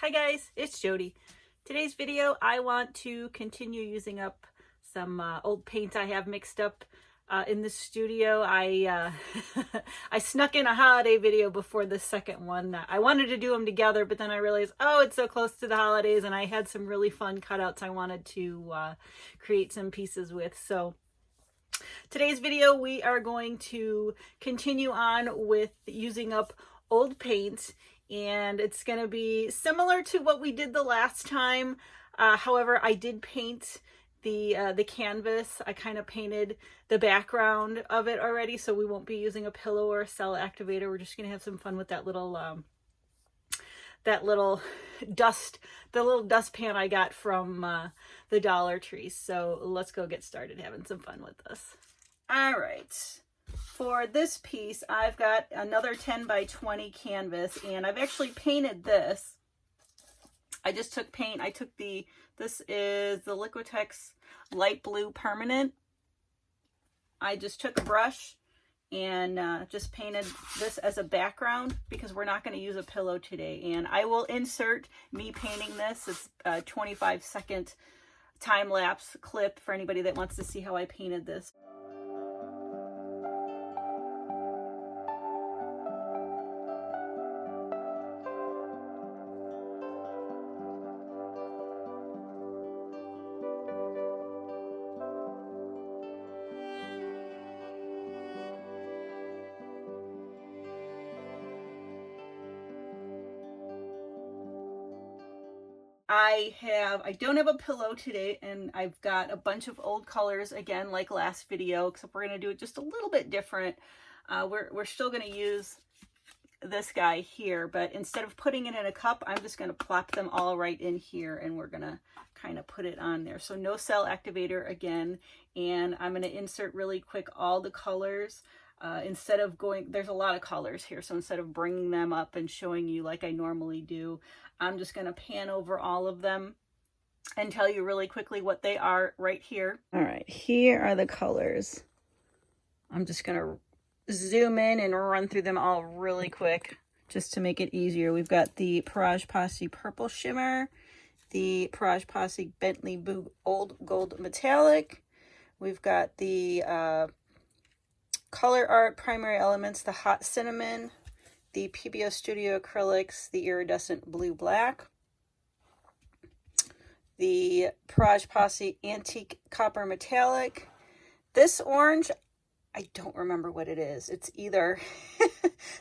Hi guys, it's Jody. Today's video, I want to continue using up some old paint I have mixed up in the studio. I I snuck in a holiday video before the second one. I wanted to do them together, but then I realized, oh, it's so close to the holidays, and I had some really fun cutouts I wanted to create some pieces with. So today's video, we are going to continue on with using up old paint, and it's going to be similar to what we did the last time. However, I did paint the canvas. I kind of painted the background of it already, so we won't be using a pillow or a cell activator. We're just going to have some fun with that little dustpan I got from the Dollar Tree. So let's go get started having some fun with this. All right. For this piece, I've got another 10 by 20 canvas, and I've actually painted this. I just took paint. This is the Liquitex light blue permanent. I just took a brush and just painted this as a background because we're not going to use a pillow today. And I will insert me painting this. It's a 25-second time-lapse clip for anybody that wants to see how I painted this. I don't have a pillow today, and I've got a bunch of old colors again, like last video, except we're going to do it just a little bit different. We're still going to use this guy here, but instead of putting it in a cup, I'm just going to plop them all right in here, and we're going to kind of put it on there. So no cell activator again, and I'm going to insert really quick all the colors. Instead of there's a lot of colors here, so instead of bringing them up and showing you like I normally do, I'm just going to pan over all of them and tell you really quickly what they are right here. All right, here are the colors. I'm just going to zoom in and run through them all really quick just to make it easier. We've got the Praj Posse Purple Shimmer, the Praj Posse Bentley Boo Old Gold Metallic. We've got the Color Art Primary Elements, the Hot Cinnamon, the PBO Studio Acrylics, the Iridescent Blue Black, the Praj Posse Antique Copper Metallic. This orange, I don't remember what it is. It's either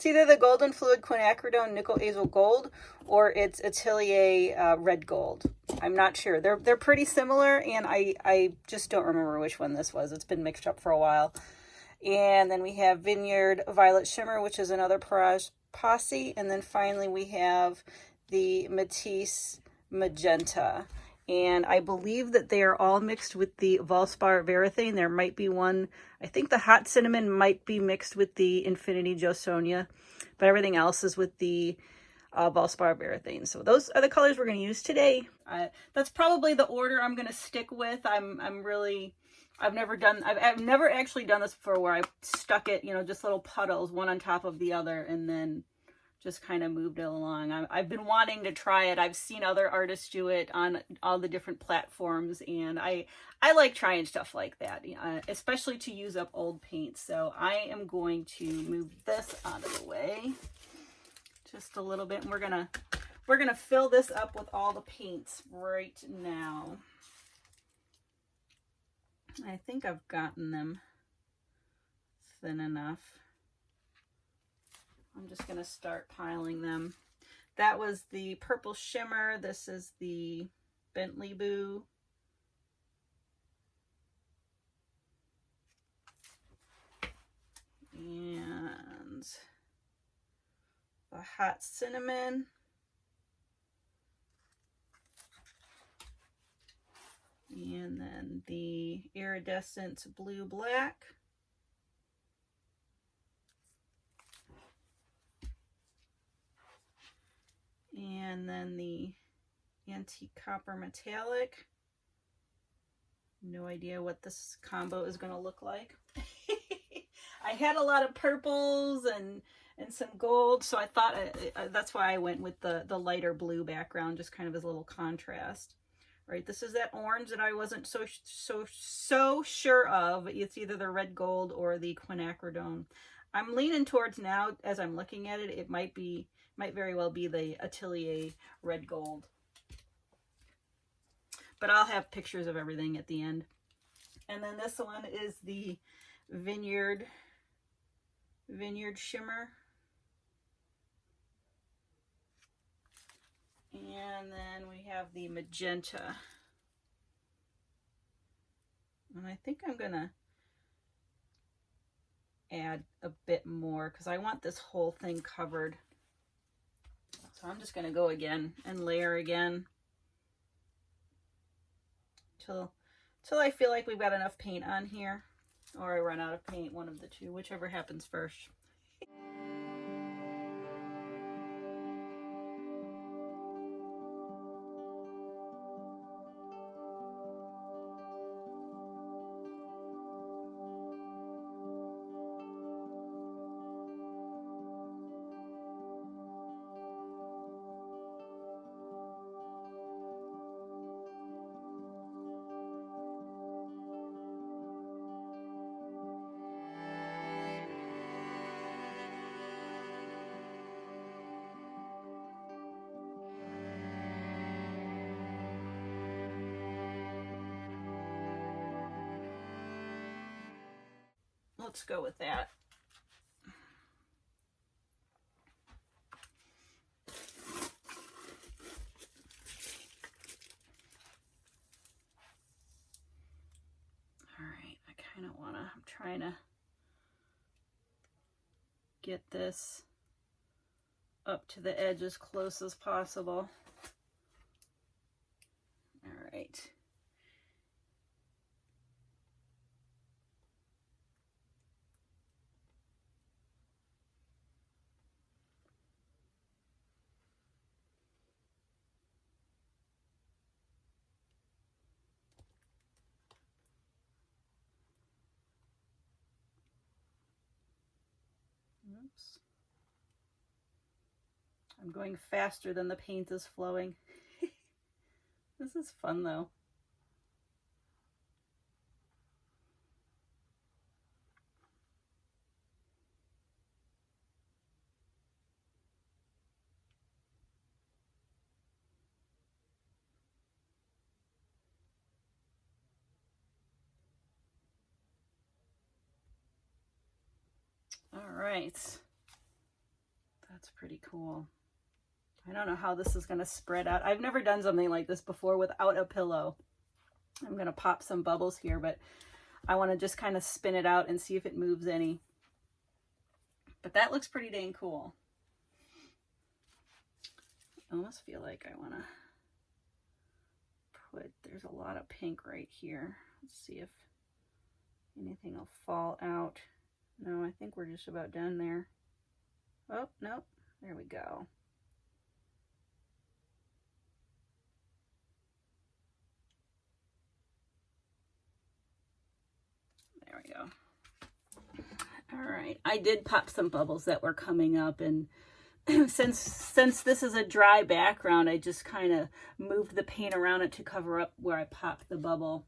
the Golden Fluid Quinacridone Nickel Azo Gold, or it's Atelier Red Gold. I'm not sure. They're pretty similar, and I just don't remember which one this was. It's been mixed up for a while. And then we have Vineyard Violet Shimmer, which is another Praj Posse. And then finally we have the Matisse Magenta. And I believe that they are all mixed with the Valspar Varathane. There might be one, I think the Hot Cinnamon might be mixed with the Infinity Jo Sonia, but everything else is with the Valspar Varathane. So those are the colors we're going to use today. That's probably the order I'm going to stick with. I've never actually done this before where I stuck it, just little puddles, one on top of the other, and then just kind of moved it along. I've been wanting to try it. I've seen other artists do it on all the different platforms, and I like trying stuff like that, especially to use up old paint. So I am going to move this out of the way just a little bit, and we're gonna fill this up with all the paints right now. I think I've gotten them thin enough. I'm just going to start piling them. That was the Purple Shimmer. This is the Bentley Boo. And the Hot Cinnamon. And then the Iridescent Blue Black. And then the Antique Copper Metallic. No idea what this combo is going to look like. I had a lot of purples and and some gold. So I thought that's why I went with the lighter blue background, just kind of as a little contrast. Right, this is that orange that I wasn't so sure of. It's either the red gold or the quinacridone. I'm leaning towards now, as I'm looking at it, it might very well be the Atelier red gold. But I'll have pictures of everything at the end. And then this one is the Vineyard Shimmer. And then we have the magenta. And I think I'm gonna add a bit more because I want this whole thing covered. So I'm just gonna go again and layer again till I feel like we've got enough paint on here, or I run out of paint, one of the two, whichever happens first. Let's go with that. All right, I'm trying to get this up to the edge as close as possible. All right. Oops. I'm going faster than the paint is flowing. This is fun though. All right. That's pretty cool. I don't know how this is going to spread out. I've never done something like this before without a pillow. I'm going to pop some bubbles here, but I want to just kind of spin it out and see if it moves any. But that looks pretty dang cool. I almost feel like I want to there's a lot of pink right here. Let's see if anything will fall out. No, I think we're just about done there. Oh, nope. There we go. There we go. All right. I did pop some bubbles that were coming up, and since this is a dry background, I just kind of moved the paint around it to cover up where I popped the bubble.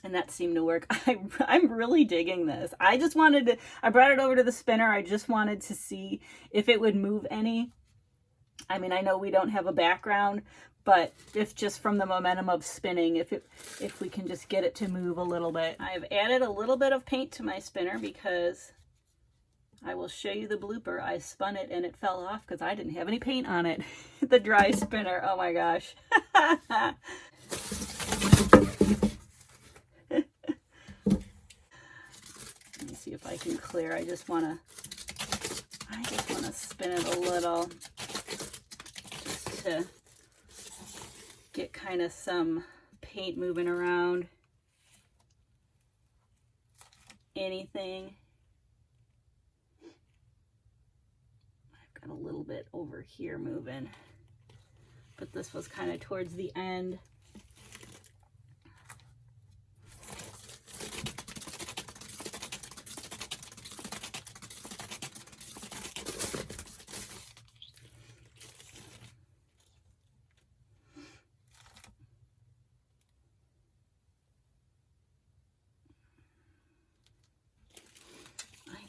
And that seemed to work. I'm really digging this. I brought it over to the spinner. I just wanted to see if it would move any. I mean, I know we don't have a background, but if just from the momentum of spinning, if we can just get it to move a little bit. I've added a little bit of paint to my spinner because I will show you the blooper. I spun it and it fell off because I didn't have any paint on it. The dry spinner. Oh my gosh. Let me see if I can clear. I just want to spin it a little just to get kind of some paint moving around. Anything. I've got a little bit over here moving, but this was kind of towards the end.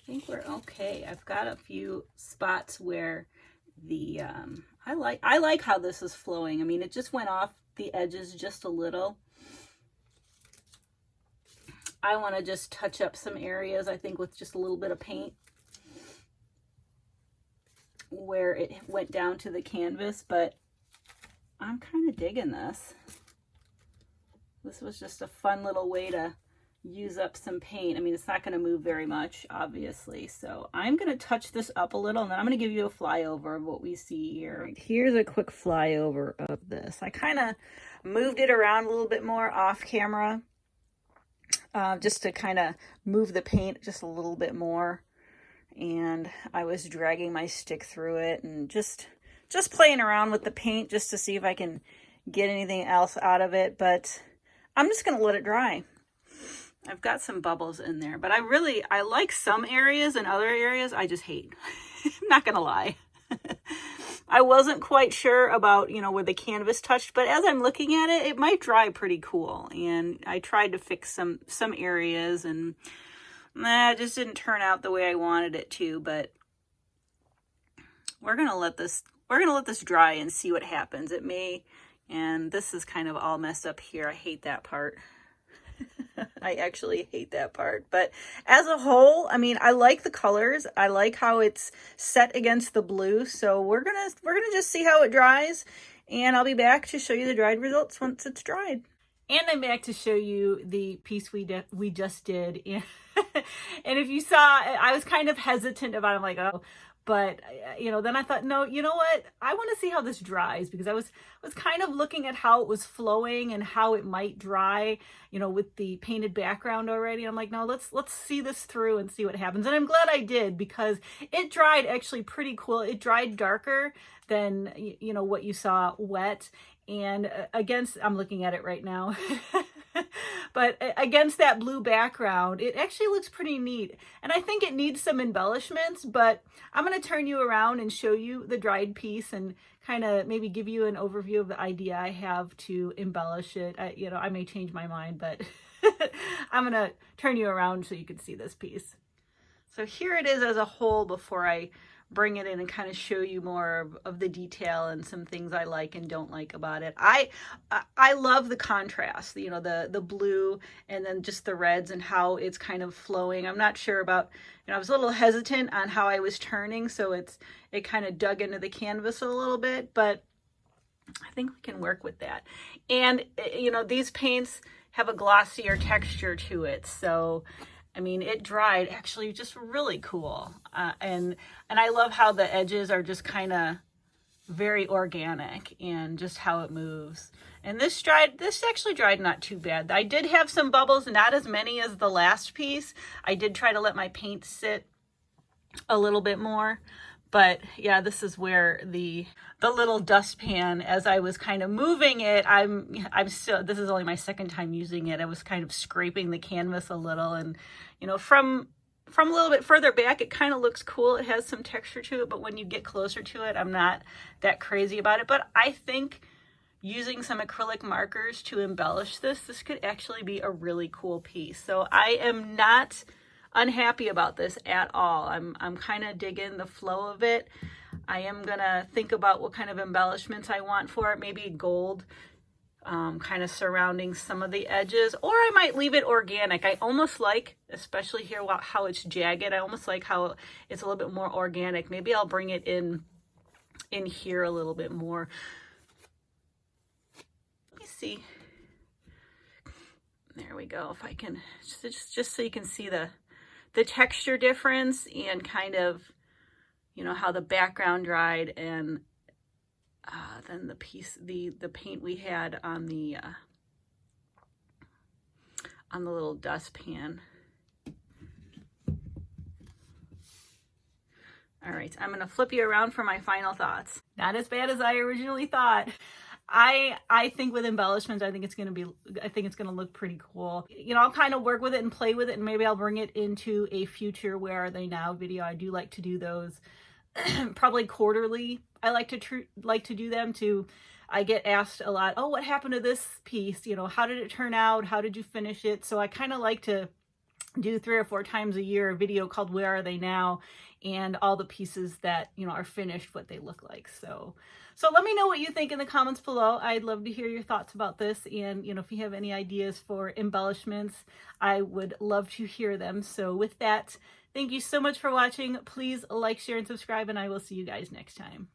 think we're okay. I've got a few spots where the, I like how this is flowing. I mean, it just went off the edges just a little. I want to just touch up some areas, I think, with just a little bit of paint where it went down to the canvas, but I'm kind of digging this. This was just a fun little way to use up some paint. I mean, it's not going to move very much, obviously. So I'm going to touch this up a little, and then I'm going to give you a flyover of what we see here. Here's a quick flyover of this. I kind of moved it around a little bit more off camera, just to kind of move the paint just a little bit more. And I was dragging my stick through it and just playing around with the paint just to see if I can get anything else out of it. But I'm just going to let it dry. I've got some bubbles in there, but I like some areas, and other areas I just hate. I'm not going to lie. I wasn't quite sure about, you know, where the canvas touched, but as I'm looking at it, it might dry pretty cool. And I tried to fix some areas, and it just didn't turn out the way I wanted it to. But we're gonna let this dry and see what happens. It may, and this is kind of all messed up here. I hate that part. I actually hate that part. But as a whole, I mean, I like the colors. I like how it's set against the blue. So we're gonna just see how it dries, and I'll be back to show you the dried results once it's dried. And I'm back to show you the piece we just did. And if you saw, I was kind of hesitant about it. I'm like, oh. But, you know, then I thought, no, you know what? I want to see how this dries, because I was kind of looking at how it was flowing and how it might dry, you know, with the painted background already. I'm like, no, let's see this through and see what happens. And I'm glad I did, because it dried actually pretty cool. It dried darker than, you know, what you saw wet. And against, I'm looking at it right now. But against that blue background, it actually looks pretty neat. And I think it needs some embellishments, but I'm going to turn you around and show you the dried piece and kind of maybe give you an overview of the idea I have to embellish it. You know, I may change my mind, but I'm going to turn you around so you can see this piece. So here it is as a whole before I bring it in and kind of show you more of the detail and some things I like and don't like about it. I love the contrast, you know, the blue and then just the reds and how it's kind of flowing. I'm not sure about, you know, I was a little hesitant on how I was turning, so it kind of dug into the canvas a little bit, but I think we can work with that. And, you know, these paints have a glossier texture to it, so I mean, it dried actually just really cool. And I love how the edges are just kind of very organic and just how it moves. And this actually dried not too bad. I did have some bubbles, not as many as the last piece. I did try to let my paint sit a little bit more. But yeah, this is where the little dustpan, as I was kind of moving it, I'm still, this is only my second time using it. I was kind of scraping the canvas a little, and you know, from a little bit further back, it kind of looks cool. It has some texture to it, but when you get closer to it, I'm not that crazy about it. But I think using some acrylic markers to embellish this could actually be a really cool piece. So I am not unhappy about this at all. I'm kind of digging the flow of it. I am gonna think about what kind of embellishments I want for it. Maybe gold, kind of surrounding some of the edges, or I might leave it organic. I almost like, especially here, how it's jagged, I almost like how it's a little bit more organic. Maybe I'll bring it in here a little bit more. Let me see. There we go. If I can, just so you can see the texture difference and kind of, you know, how the background dried, and then the paint we had on the little dustpan. All right, I'm gonna flip you around for my final thoughts. Not as bad as I originally thought. I think with embellishments, I think it's gonna look pretty cool. You know, I'll kind of work with it and play with it, and maybe I'll bring it into a future Where Are They Now video. I do like to do those probably quarterly. I like to do them too. I get asked a lot, oh, what happened to this piece? You know, how did it turn out? How did you finish it? So I kind of like to do 3 or 4 times a year a video called Where Are They Now, and all the pieces that, you know, are finished, what they look like. So let me know what you think in the comments below. I'd love to hear your thoughts about this, and you know, if you have any ideas for embellishments, I would love to hear them. So with that, thank you so much for watching. Please like, share, and subscribe, and I will see you guys next time.